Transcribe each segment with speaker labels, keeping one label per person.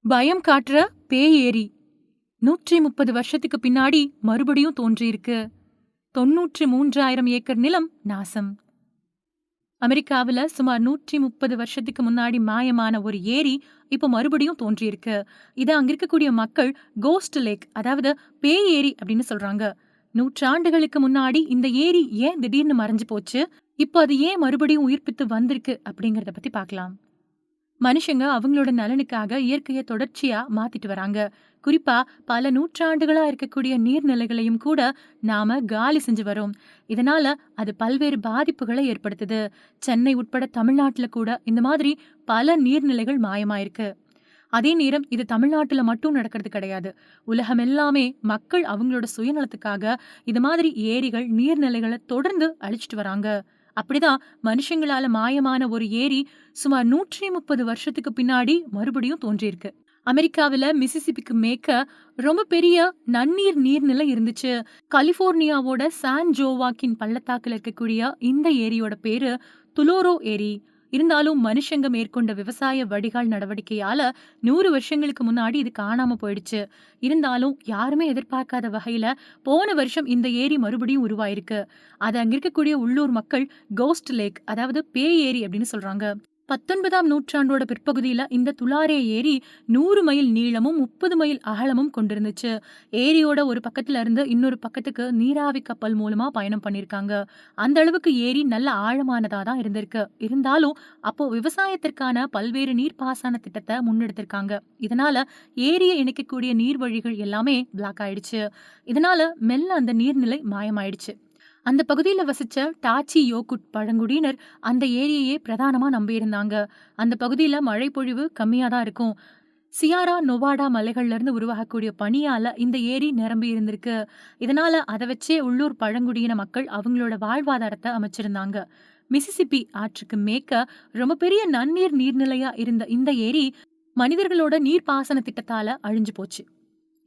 Speaker 1: பயம் காட்டுற பேய் ஏரி 130 வருஷத்துக்கு பின்னாடி மறுபடியும் தோன்றியிருக்கு. 93,000 ஏக்கர் நிலம் நாசம். அமெரிக்காவுல சுமார் 130 வருஷத்துக்கு முன்னாடி மாயமான ஒரு ஏரி இப்ப மறுபடியும் தோன்றியிருக்கு. இத அங்க இருக்கக்கூடிய மக்கள் கோஸ்ட் லேக், அதாவது பேய் ஏரி அப்படின்னு சொல்றாங்க. நூற்றாண்டுகளுக்கு முன்னாடி இந்த ஏரி ஏன் திடீர்னு மறைஞ்சு போச்சு, இப்ப அது ஏன் மறுபடியும் உயிர்ப்பித்து வந்திருக்கு அப்படிங்கறத பத்தி பார்க்கலாம். மனுஷங்க அவங்களோட நலனுக்காக இயற்கையை தொடர்ச்சியா மாத்திட்டு வராங்க. குறிப்பா பல நூற்றாண்டுகளா இருக்கக்கூடிய நீர்நிலைகளையும் கூட நாம காலி செஞ்சு வரோம். இதனால அது பல்வேறு பாதிப்புகளை ஏற்படுத்துது. சென்னை உட்பட தமிழ்நாட்டுல கூட இந்த மாதிரி பல நீர்நிலைகள் மாயமாயிருக்கு. அதே நேரம் இது தமிழ்நாட்டுல மட்டும் நடக்கிறது கிடையாது. உலகம் எல்லாமே மக்கள் அவங்களோட சுயநலத்துக்காக இது மாதிரி ஏரிகள், நீர்நிலைகளை தொடர்ந்து அழிச்சிட்டு வராங்க. அப்படிதான் மனுஷங்களால மாயமான ஒரு ஏரி சுமார் 130 வருஷத்துக்கு பின்னாடி மறுபடியும் தோன்றியிருக்கு. அமெரிக்காவுல மிசிசிபிக்கு மேற்க ரொம்ப பெரிய நன்னீர் நீர்நிலை இருந்துச்சு. கலிபோர்னியாவோட சான் ஜோவாக்கின் பள்ளத்தாக்குல இருக்கக்கூடிய இந்த ஏரியோட பேரு துலோரோ ஏரி. இருந்தாலும் மனுஷங்க மேற்கொண்ட விவசாய வடிகால் நடவடிக்கையால 100 வருஷங்களுக்கு முன்னாடி இது காணாம போயிடுச்சு. இருந்தாலும் யாருமே எதிர்பார்க்காத வகையில போன வருஷம் இந்த ஏரி மறுபடியும் உருவாயிருக்கு. அது அங்க இருக்கக்கூடிய உள்ளூர் மக்கள் கோஸ்ட் லேக், அதாவது பேய் ஏரி அப்படின்னு சொல்றாங்க. 19ஆம் நூற்றாண்டோட பிற்பகுதியில இந்த துலாரே ஏரி 100 மைல் நீளமும் 30 மைல் அகலமும் கொண்டிருந்துச்சு. ஏரியோட ஒரு பக்கத்துல இருந்து இன்னொரு பக்கத்துக்கு நீராவி கப்பல் மூலமா பயணம் பண்ணிருக்காங்க. அந்த அளவுக்கு ஏரி நல்ல ஆழமானதா தான் இருந்திருக்கு. இருந்தாலும் அப்போ விவசாயத்திற்கான பல்வேறு நீர்ப்பாசன திட்டத்தை முன்னெடுத்திருக்காங்க. இதனால ஏரியை இணைக்கக்கூடிய நீர்வழிகள் எல்லாமே பிளாக் ஆயிடுச்சு. இதனால மெல்ல அந்த நீர்நிலை மாயமாயிடுச்சு. அந்த பகுதியில வசிச்ச டாச்சி யோகுட் பழங்குடியினர் அந்த ஏரியையே பிரதானமா நம்பியிருந்தாங்க. அந்த பகுதியில மழை பொழிவு கம்மியா தான் இருக்கும். சியாரா நொவாடா மலைகள்ல இருந்து உருவாகக்கூடிய பனியால இந்த ஏரி நிரம்பி இருந்திருக்கு. இதனால அதை வச்சே உள்ளூர் பழங்குடியின மக்கள் அவங்களோட வாழ்வாதாரத்தை அமைச்சிருந்தாங்க. மிசிசிப்பி ஆற்றுக்கு மேற்க ரொம்ப பெரிய நன்னீர் நீர்நிலையா இருந்த இந்த ஏரி மனிதர்களோட நீர்ப்பாசன திட்டத்தால அழிஞ்சு போச்சு.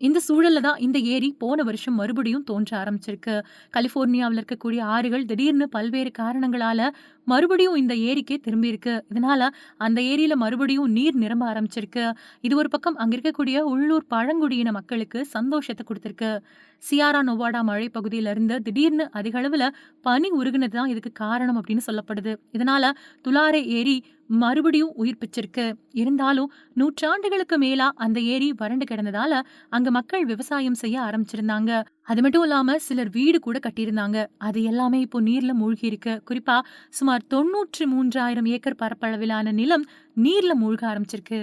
Speaker 1: இந்த சூழல்ல தான் இந்த ஏரி போன வருஷம் மறுபடியும் தோன்ற ஆரம்பிச்சிருக்கு. கலிபோர்னியாவுல இருக்கக்கூடிய ஆறுகள் திடீர்னு பல்வேறு காரணங்களால மறுபடியும் இந்த ஏரிக்கே திரும்பி இருக்கு. இதனால அந்த ஏரியில மறுபடியும் நீர் நிரம்ப ஆரம்பிச்சிருக்கு. இது ஒரு பக்கம் அங்க இருக்கக்கூடிய உள்ளூர் பழங்குடியின மக்களுக்கு சந்தோஷத்தை கொடுத்திருக்கு. சியாரா நொவாடா மழை பகுதியில இருந்து திடீர்னு அதிக அளவுல பனி உருகுனது தான் இதுக்கு காரணம் அப்படின்னு சொல்லப்படுது. இதனால துலாரே ஏரி மறுபடியும் உயிர் பிச்சிருக்கு. இருந்தாலும் நூற்றாண்டுகளுக்கு மேலா அந்த ஏரி வறண்டு கிடந்ததால அங்க மக்கள் விவசாயம் செய்ய ஆரம்பிச்சிருந்தாங்க. அது மட்டும் இல்லாம சிலர் வீடு கூட கட்டியிருந்தாங்க. அது எல்லாமே இப்போ நீர்ல மூழ்கி இருக்கு. குறிப்பா சுமார் 93,000 ஏக்கர் பரப்பளவிலான நிலம் நீர்ல மூழ்க ஆரம்பிச்சிருக்கு.